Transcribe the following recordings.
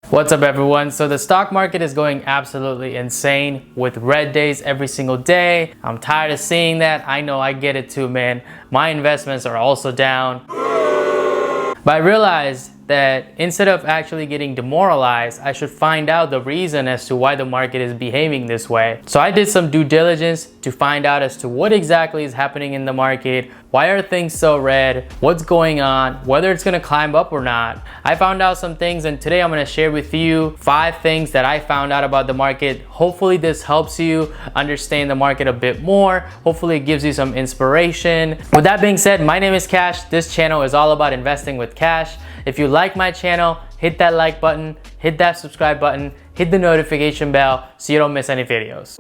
What's up everyone? So the stock market is going absolutely insane with red days every single day. I'm tired of seeing that. I know, I get it too, man. My investments are also down. But I realized that instead of actually getting demoralized, I should find out the reason as to why the market is behaving this way. So I did some due diligence to find out as to what exactly is happening in the market. Why are things so red? What's going on? Whether it's gonna climb up or not. I found out some things, and today I'm gonna share with you 5 things that I found out about the market. Hopefully this helps you understand the market a bit more. Hopefully it gives you some inspiration. With that being said, my name is Cash. This channel is all about investing with cash. If you like my channel, hit that like button, hit that subscribe button, hit the notification bell so you don't miss any videos.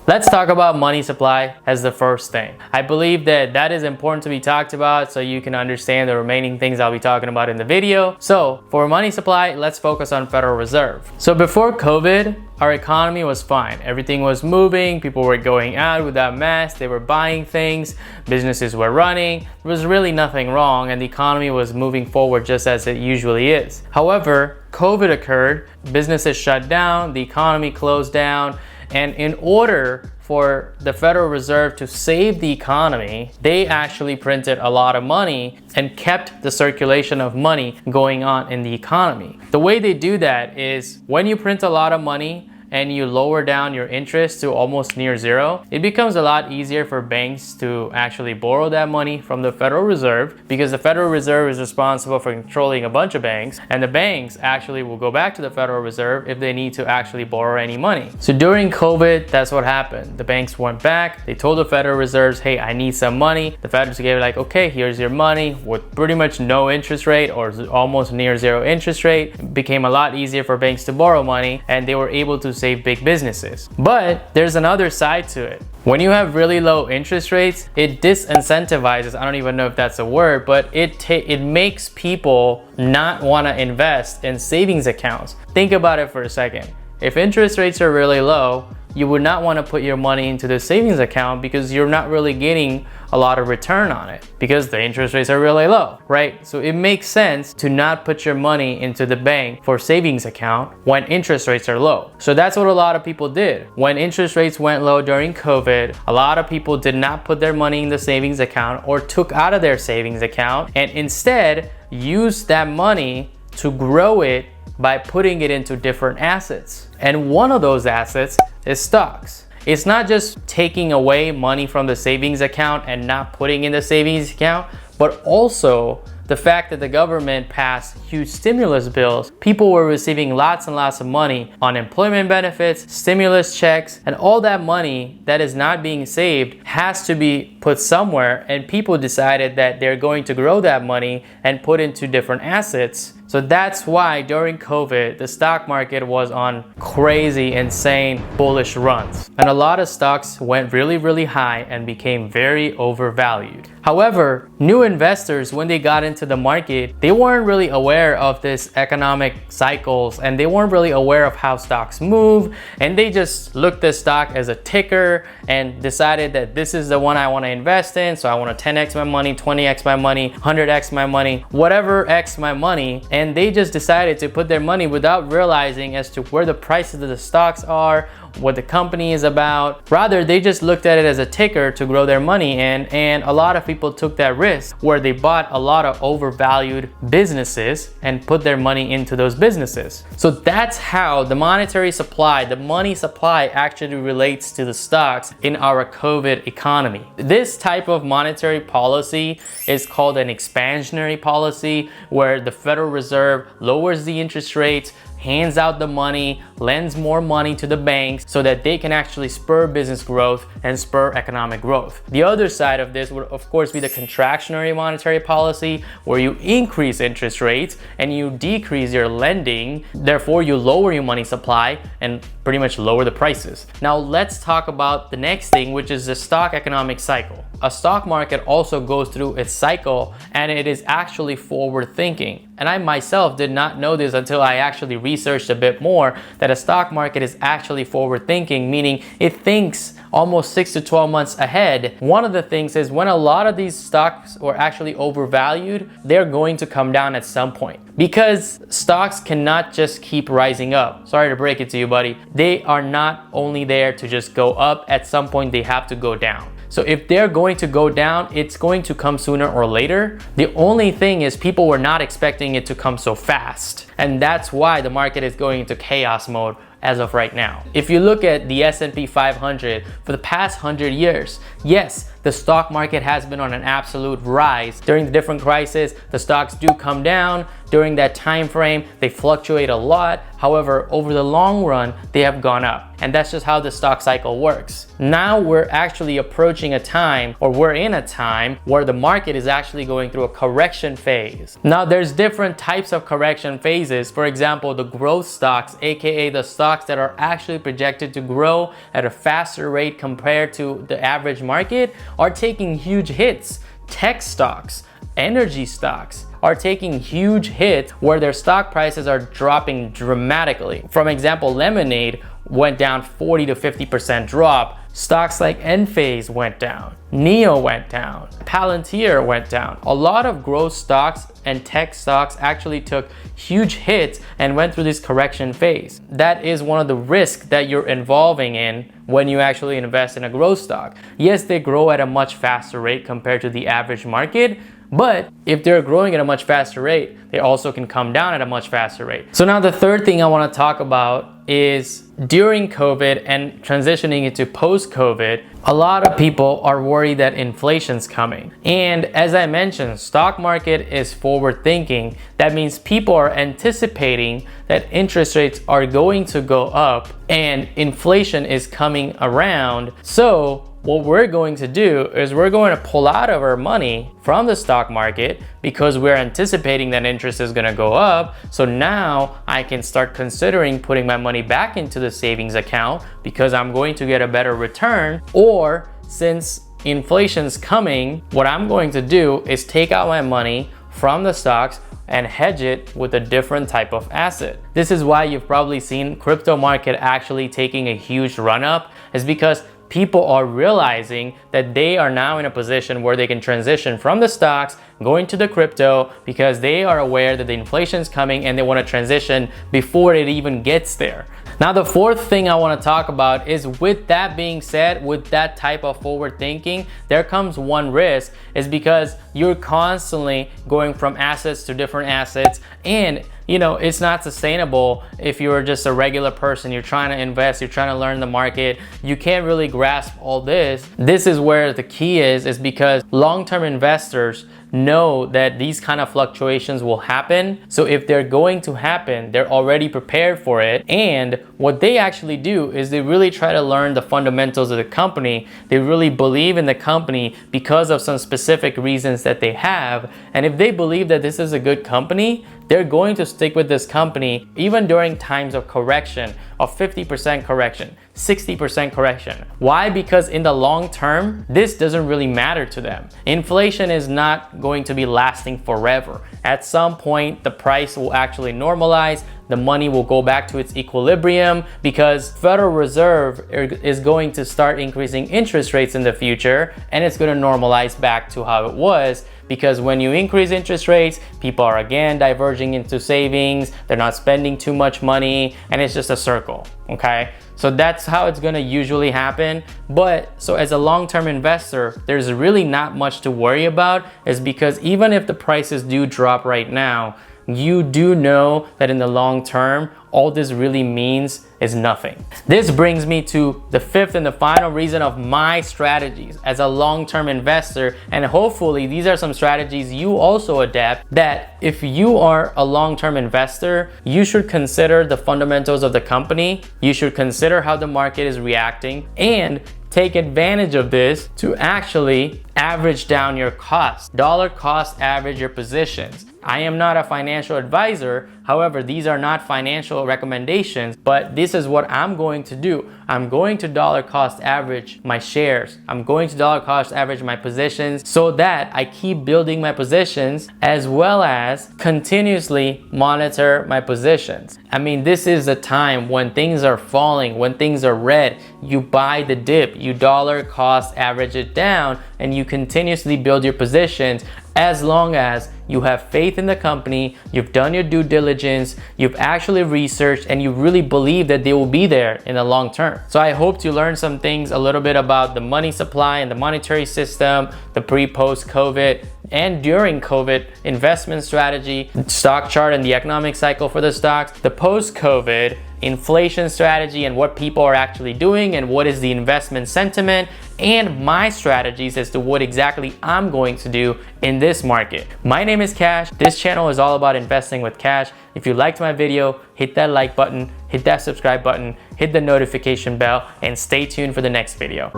Let's talk about money supply as the first thing. I believe that is important to be talked about so you can understand the remaining things I'll be talking about in the video. So for money supply, let's focus on Federal Reserve. So before COVID, our economy was fine. Everything was moving, people were going out without masks, they were buying things, businesses were running. There was really nothing wrong and the economy was moving forward just as it usually is. However, COVID occurred, businesses shut down, the economy closed down, and in order for the Federal Reserve to save the economy, they actually printed a lot of money and kept the circulation of money going on in the economy. The way they do that is when you print a lot of money and you lower down your interest to almost near zero, it becomes a lot easier for banks to actually borrow that money from the Federal Reserve, because the Federal Reserve is responsible for controlling a bunch of banks, and the banks actually will go back to the Federal Reserve if they need to actually borrow any money. So during COVID, that's what happened. The banks went back, they told the Federal Reserves, hey, I need some money. The Federal gave like, okay, here's your money with pretty much no interest rate or almost near zero interest rate. It became a lot easier for banks to borrow money and they were able to save big businesses. But there's another side to it. When you have really low interest rates, it disincentivizes, I don't even know if that's a word, but it makes people not want to invest in savings accounts. Think about it for a second. If interest rates are really low, you would not want to put your money into the savings account because you're not really getting a lot of return on it because the interest rates are really low, right? So it makes sense to not put your money into the bank for savings account when interest rates are low. So that's what a lot of people did. When interest rates went low during COVID, a lot of people did not put their money in the savings account or took out of their savings account and instead used that money to grow it by putting it into different assets. And one of those assets is stocks. It's not just taking away money from the savings account and not putting in the savings account, but also the fact that the government passed huge stimulus bills. People were receiving lots and lots of money, unemployment benefits, stimulus checks, and all that money that is not being saved has to be put somewhere, and people decided that they're going to grow that money and put into different assets. So that's why during COVID, the stock market was on crazy, insane, bullish runs. And a lot of stocks went really high and became very overvalued. However, new investors, when they got into the market, they weren't really aware of this economic cycles and they weren't really aware of how stocks move, and they just looked at stock as a ticker and decided that this is the one I want to invest in. So I want to 10x my money, 20x my money, 100x my money, whatever x my money. And they just decided to put their money without realizing as to where the prices of the stocks are, what the company is about. Rather, they just looked at it as a ticker to grow their money in, and a lot of people took that risk where they bought a lot of overvalued businesses and put their money into those businesses. So that's how the monetary supply, the money supply actually relates to the stocks in our COVID economy. This type of monetary policy is called an expansionary policy, where the Federal Reserve lowers the interest rates, hands out the money, lends more money to the banks so that they can actually spur business growth and spur economic growth. The other side of this would of course be the contractionary monetary policy, where you increase interest rates and you decrease your lending, therefore you lower your money supply and pretty much lower the prices. Now let's talk about the next thing, which is the stock economic cycle. a stock market also goes through its cycle, and it is actually forward thinking. And I myself did not know this until I actually researched a bit more, that a stock market is actually forward thinking, meaning it thinks almost 6 to 12 months ahead. One of the things is when a lot of these stocks were actually overvalued, they're going to come down at some point, because stocks cannot just keep rising up. Sorry to break it to you, buddy. They are not only there to just go up. At some point they have to go down. So if they're going to go down, it's going to come sooner or later. The only thing is people were not expecting it to come so fast. And that's why the market is going into chaos mode as of right now. If you look at the S&P 500 for the past 100 years, yes, the stock market has been on an absolute rise. During the different crises, the stocks do come down. During that time frame, they fluctuate a lot. However, over the long run, they have gone up. And that's just how the stock cycle works. Now we're actually approaching a time, or we're in a time, where the market is actually going through a correction phase. Now there's different types of correction phases. For example, the growth stocks, aka the stocks that are actually projected to grow at a faster rate compared to the average market, are taking huge hits. Tech stocks, energy stocks are taking huge hits where their stock prices are dropping dramatically. For example, LMND went down 40 to 50% drop. Stocks like Enphase went down, Neo went down, Palantir went down. A lot of growth stocks and tech stocks actually took huge hits and went through this correction phase. That is one of the risks that you're involving in when you actually invest in a growth stock. Yes, they grow at a much faster rate compared to the average market, but if they're growing at a much faster rate, they also can come down at a much faster rate. So now the third thing I want to talk about is during COVID and transitioning into post-COVID, a lot of people are worried that inflation's coming. And as I mentioned, stock market is forward thinking. That means people are anticipating that interest rates are going to go up and inflation is coming around. So what we're going to do is we're going to pull out of our money from the stock market because we're anticipating that interest is going to go up. So now I can start considering putting my money back into the savings account because I'm going to get a better return. Or since inflation's coming, what I'm going to do is take out my money from the stocks and hedge it with a different type of asset. This is why you've probably seen crypto market actually taking a huge run up, is because people are realizing that they are now in a position where they can transition from the stocks going to the crypto because they are aware that the inflation is coming and they want to transition before it even gets there. Now the fourth thing I want to talk about is, with that being said, with that type of forward thinking, there comes one risk, is because you're constantly going from assets to different assets, and it's not sustainable if you're just a regular person. You're trying to invest, you're trying to learn the market. You can't really grasp all this. This is where the key is because long-term investors know that these kind of fluctuations will happen. So if they're going to happen, they're already prepared for it. And what they actually do is they really try to learn the fundamentals of the company. They really believe in the company because of some specific reasons that they have. And if they believe that this is a good company, they're going to stick with this company even during times of correction, of 50% correction, 60% correction. Why? Because in the long term, this doesn't really matter to them. Inflation is not going to be lasting forever. At some point, the price will actually normalize. The money will go back to its equilibrium because Federal Reserve is going to start increasing interest rates in the future, and it's going to normalize back to how it was. Because when you increase interest rates, people are again diverging into savings, they're not spending too much money, and it's just a circle, okay? So that's how it's gonna usually happen. But so as a long-term investor, there's really not much to worry about, is because even if the prices do drop right now, you do know that in the long term, all this really means is nothing. This brings me to the fifth and the final reason of my strategies as a long-term investor, and hopefully these are some strategies you also adapt, that if you are a long-term investor, you should consider the fundamentals of the company, you should consider how the market is reacting, and take advantage of this to actually average down your costs. Dollar cost average your positions. I am not a financial advisor. However, these are not financial recommendations, but this is what I'm going to do. I'm going to dollar cost average my shares. I'm going to dollar cost average my positions so that I keep building my positions as well as continuously monitor my positions. I mean, this is the time when things are falling, when things are red, you buy the dip, you dollar cost average it down, and you continuously build your positions as long as you have faith in the company, you've done your due diligence, you've actually researched, and you really believe that they will be there in the long term. So I hope to learn some things a little bit about the money supply and the monetary system, the pre-post COVID and during COVID investment strategy, stock chart and the economic cycle for the stocks, the post-COVID inflation strategy and what people are actually doing and what is the investment sentiment, and my strategies as to what exactly I'm going to do in this market. My name is Cash. This channel is all about investing with cash. If you liked my video, hit that like button, hit that subscribe button, hit the notification bell, and stay tuned for the next video.